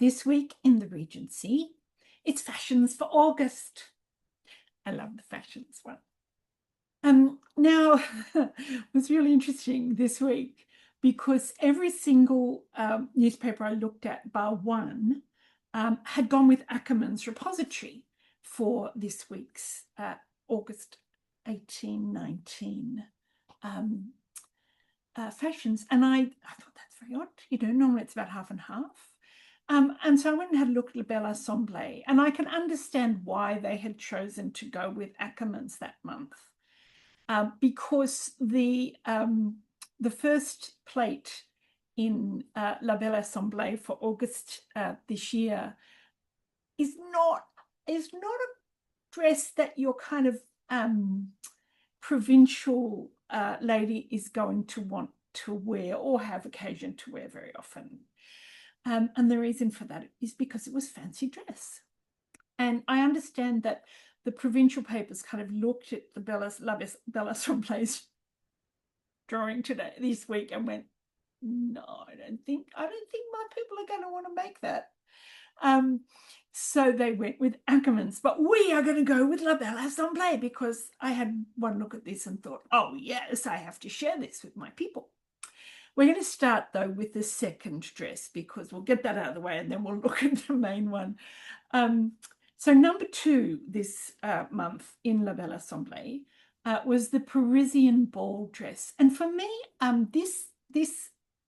This week in the Regency, it's fashions for August. I love the fashions one. Now, it was really interesting this week because every single newspaper I looked at, bar one, had gone with Ackerman's repository for this week's August 1819 fashions. And I thought that's very odd. You know, normally it's about half and half. And so I went and had a look at La Belle Assemblée, and I can understand why they had chosen to go with Ackerman's that month, because the first plate in La Belle Assemblée for August this year is not a dress that your kind of provincial lady is going to want to wear or have occasion to wear very often. And the reason for that is because it was fancy dress. And I understand that the provincial papers kind of looked at the La Belle Assemblée's drawing this week and went, no, I don't think my people are going to want to make that. So they went with Ackerman's, but we are going to go with La Belle Assemblée because I had one look at this and thought, oh yes, I have to share this with my people. We're going to start, though, with the second dress because we'll get that out of the way and then we'll look at the main one. So number 2 this month in La Belle Assemblée was the Parisian ball dress. And for me, this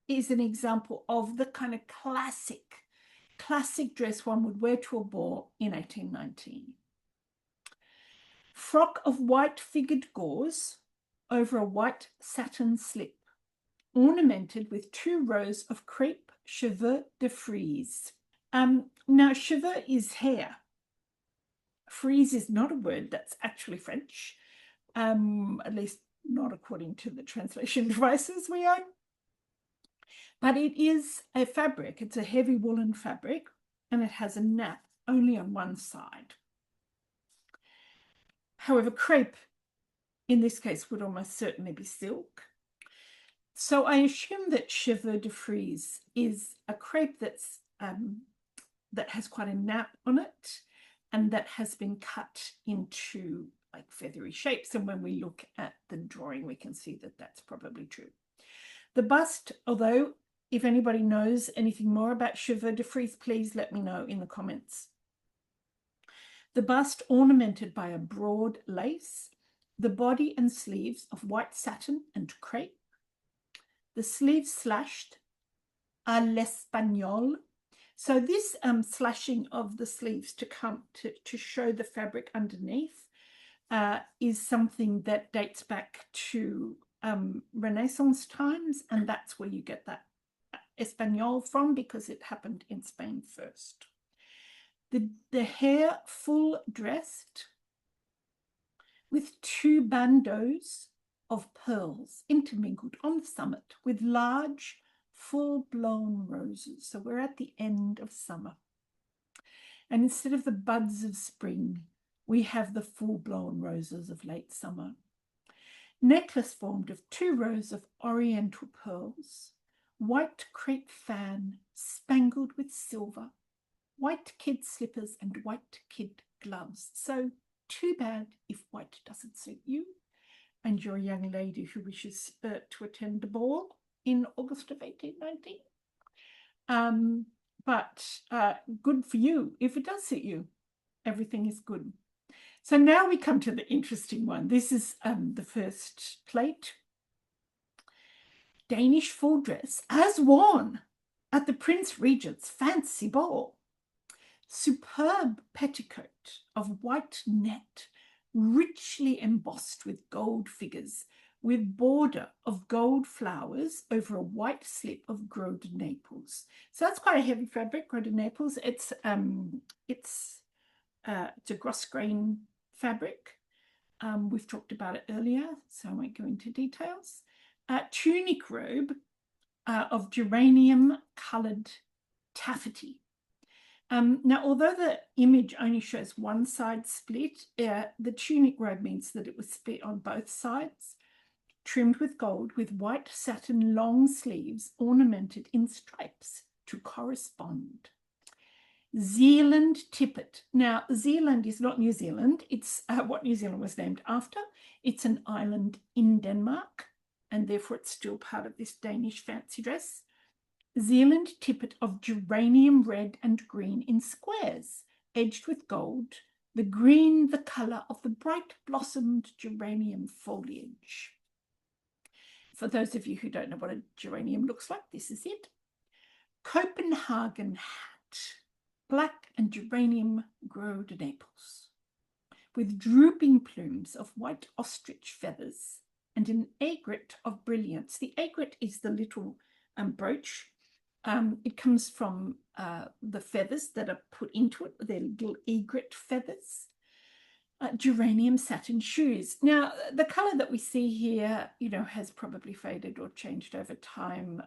is an example of the kind of classic dress one would wear to a ball in 1819. Frock of white figured gauze over a white satin slip, ornamented with 2 rows of crepe cheveux de frise. Now, cheveux is hair. Frise is not a word that's actually French, at least not according to the translation devices we own. But it is a fabric. It's a heavy woolen fabric, and it has a nap only on one side. However, crepe, in this case, would almost certainly be silk. So I assume that cheveux de frise is a crepe that's that has quite a nap on it and that has been cut into like feathery shapes. And when we look at the drawing, we can see that that's probably true. The bust, although if anybody knows anything more about cheveux de frise, please let me know in the comments. The bust ornamented by a broad lace, the body and sleeves of white satin and crepe, the sleeves slashed à l'espagnole. So this slashing of the sleeves to show the fabric underneath is something that dates back to Renaissance times, and that's where you get that Espanol from because it happened in Spain first. The hair full dressed with 2 bandeaux of pearls intermingled on the summit with large full-blown roses. So we're at the end of summer. And instead of the buds of spring, we have the full-blown roses of late summer. Necklace formed of 2 rows of oriental pearls, white crepe fan spangled with silver, white kid slippers and white kid gloves. So too bad if white doesn't suit you and you're a young lady who wishes to attend a ball in August of 1819. But good for you if it does suit you. Everything is good. So now we come to the interesting one. This is the first plate. Danish full dress as worn at the Prince Regent's fancy ball. Superb petticoat of white net, richly embossed with gold figures, with border of gold flowers over a white slip of Gros de Naples. So that's quite a heavy fabric, Gros de Naples. It's a gross grain fabric. We've talked about it earlier, so I won't go into details. Tunic robe of geranium-coloured taffety. Now, although the image only shows one side split, the tunic robe means that it was split on both sides, trimmed with gold, with white satin long sleeves ornamented in stripes to correspond. Zealand tippet. Now, Zealand is not New Zealand. It's what New Zealand was named after. It's an island in Denmark, and therefore it's still part of this Danish fancy dress. Zealand tippet of geranium red and green in squares, edged with gold, the green the colour of the bright blossomed geranium foliage. For those of you who don't know what a geranium looks like, this is it. Copenhagen hat, black and geranium gros de Naples, with drooping plumes of white ostrich feathers and an aigrette of brilliance. The aigrette is the little brooch. It comes from the feathers that are put into it. They're little aigrette feathers. Geranium satin shoes. Now, the colour that we see here, has probably faded or changed over time.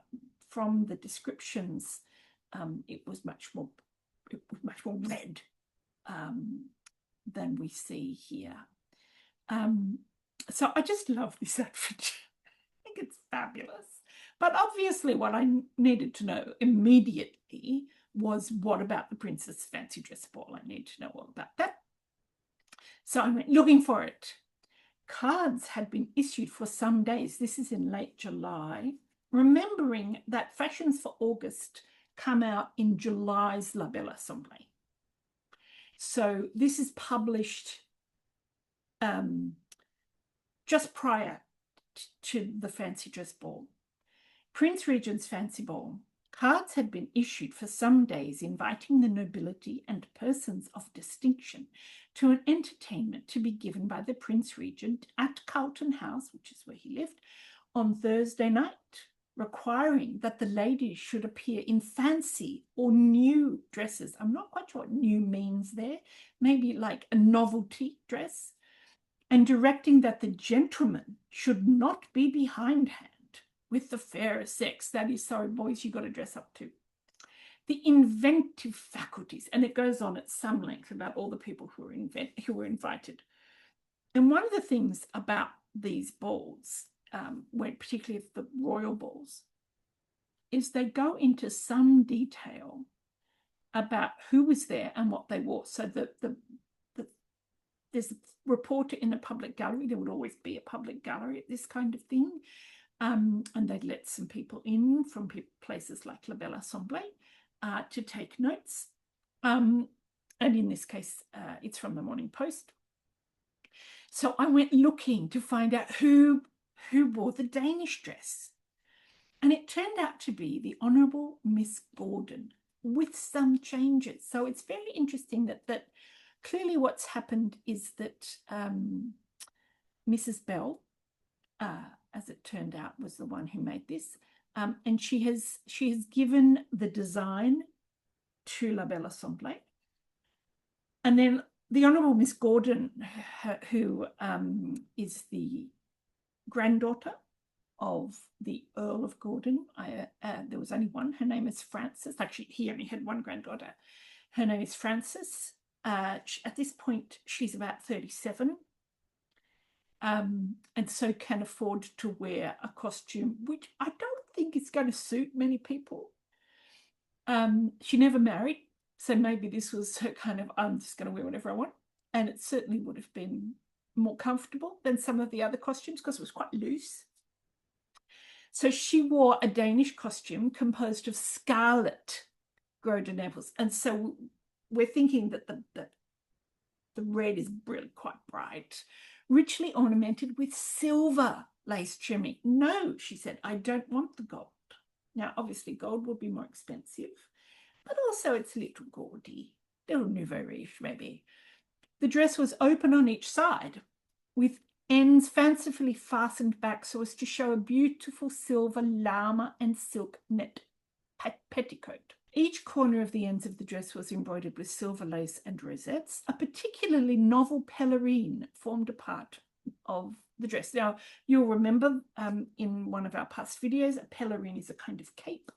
From the descriptions, it was much more red than we see here. So I just love this outfit. I think it's fabulous. But obviously what I needed to know immediately was, what about the Princess Fancy Dress Ball? I need to know all about that. So I went looking for it. Cards had been issued for some days. This is in late July, remembering that Fashions for August come out in July's La Belle Assemblée. So this is published just prior to the Fancy Dress Ball. Prince Regent's Fancy Ball. Cards had been issued for some days inviting the nobility and persons of distinction to an entertainment to be given by the Prince Regent at Carlton House, which is where he lived, on Thursday night, requiring that the ladies should appear in fancy or new dresses. I'm not quite sure what new means there. Maybe like a novelty dress. And directing that the gentlemen should not be behindhand with the fairer sex. That is, sorry, boys, you got to dress up too. The inventive faculties, and it goes on at some length about all the people who were invited. And one of the things about these balls, particularly the royal balls, is they go into some detail about who was there and what they wore. So there's a reporter in a public gallery. There would always be a public gallery at this kind of thing. And they'd let some people in from places like La Belle Assemblée to take notes. And in this case, it's from the Morning Post. So I went looking to find out who wore the Danish dress. And it turned out to be the Honourable Miss Gordon, with some changes. So it's very interesting that clearly what's happened is that Mrs. Bell, as it turned out, was the one who made this. And she has given the design to La Belle Assemblée. And then the Honourable Miss Gordon, who is the granddaughter of the Earl of Gordon. There was only one. Her name is Frances. Actually, he only had one granddaughter. Her name is Frances. At this point, she's about 37. And so can afford to wear a costume, which I don't think is going to suit many people. She never married, so maybe this was her kind of, I'm just going to wear whatever I want. And it certainly would have been more comfortable than some of the other costumes because it was quite loose. So she wore a Danish costume composed of scarlet gros de Naples. And so we're thinking that the red is really quite bright, richly ornamented with silver lace trimming. No, she said, I don't want the gold. Now, obviously, gold will be more expensive, but also it's a little gaudy, little nouveau riche, maybe. The dress was open on each side, with ends fancifully fastened back so as to show a beautiful silver llama and silk net petticoat. Each corner of the ends of the dress was embroidered with silver lace and rosettes. A particularly novel pelerine formed a part of the dress. Now, you'll remember in one of our past videos, a pelerine is a kind of cape.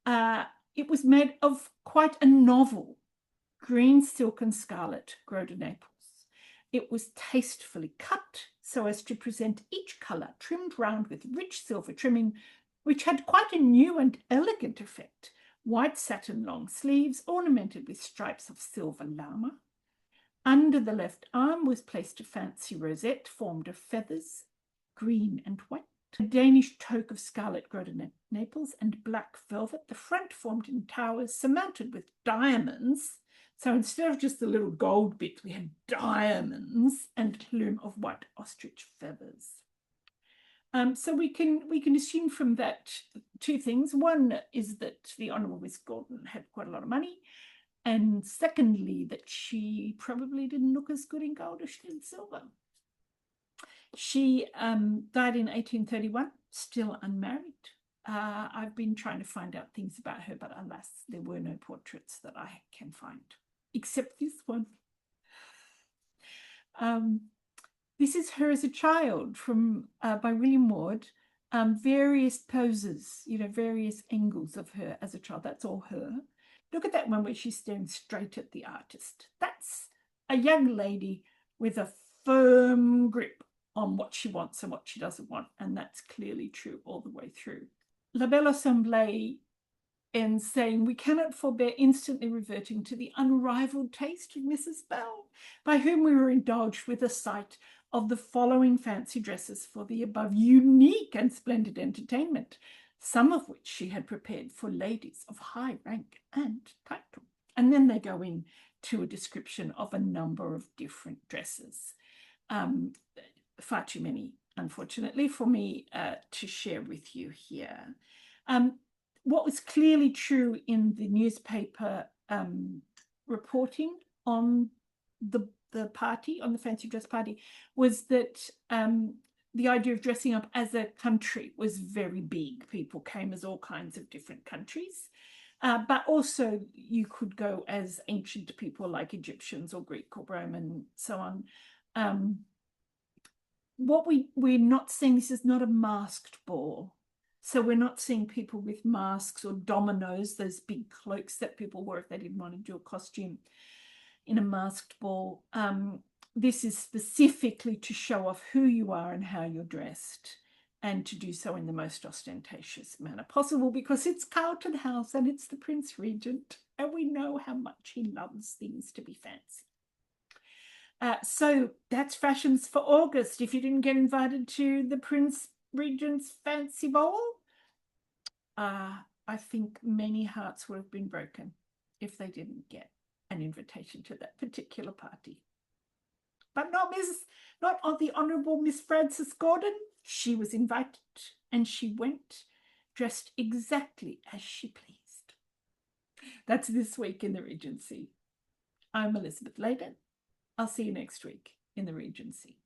It was made of quite a novel green silk and scarlet gros de Naples. It was tastefully cut so as to present each colour trimmed round with rich silver trimming, which had quite a new and elegant effect white satin long sleeves ornamented with stripes of silver llama. Under the left arm was placed a fancy rosette formed of feathers, green and white, a Danish toque of scarlet grown Naples and black velvet, the front formed in towers surmounted with diamonds. So instead of just the little gold bit, we had diamonds and a plume of white ostrich feathers. So we can assume from that two things. One is that the Honourable Miss Gordon had quite a lot of money, and secondly, that she probably didn't look as good in gold as she did in silver. She died in 1831, still unmarried. I've been trying to find out things about her, but alas, there were no portraits that I can find, except this one. This is her as a child from by William Ward. Various poses, various angles of her as a child. That's all her. Look at that one where she's staring straight at the artist. That's a young lady with a firm grip on what she wants and what she doesn't want. And that's clearly true all the way through. La Belle Assemblée in saying, we cannot forbear instantly reverting to the unrivaled taste of Mrs. Bell, by whom we were indulged with a sight of the following fancy dresses for the above unique and splendid entertainment, some of which she had prepared for ladies of high rank and title. And then they go into a description of a number of different dresses. Far too many, unfortunately, for me to share with you here. What was clearly true in the newspaper reporting on the party, on the fancy dress party, was that the idea of dressing up as a country was very big. People came as all kinds of different countries, but also you could go as ancient people like Egyptians or Greek or Roman, so on. What we're not seeing, this is not a masked ball. So we're not seeing people with masks or dominoes, those big cloaks that people wore if they didn't want to do a costume in a masked ball. This is specifically to show off who you are and how you're dressed, and to do so in the most ostentatious manner possible, because it's Carlton House and it's the Prince Regent, and we know how much he loves things to be fancy. So that's fashions for August. If you didn't get invited to the Prince Regent's fancy ball, I think many hearts would have been broken if they didn't get an invitation to that particular party. But not on the Honourable Miss Frances Gordon. She was invited and she went dressed exactly as she pleased. That's this week in the Regency. I'm Elizabeth Layden. I'll see you next week in the Regency.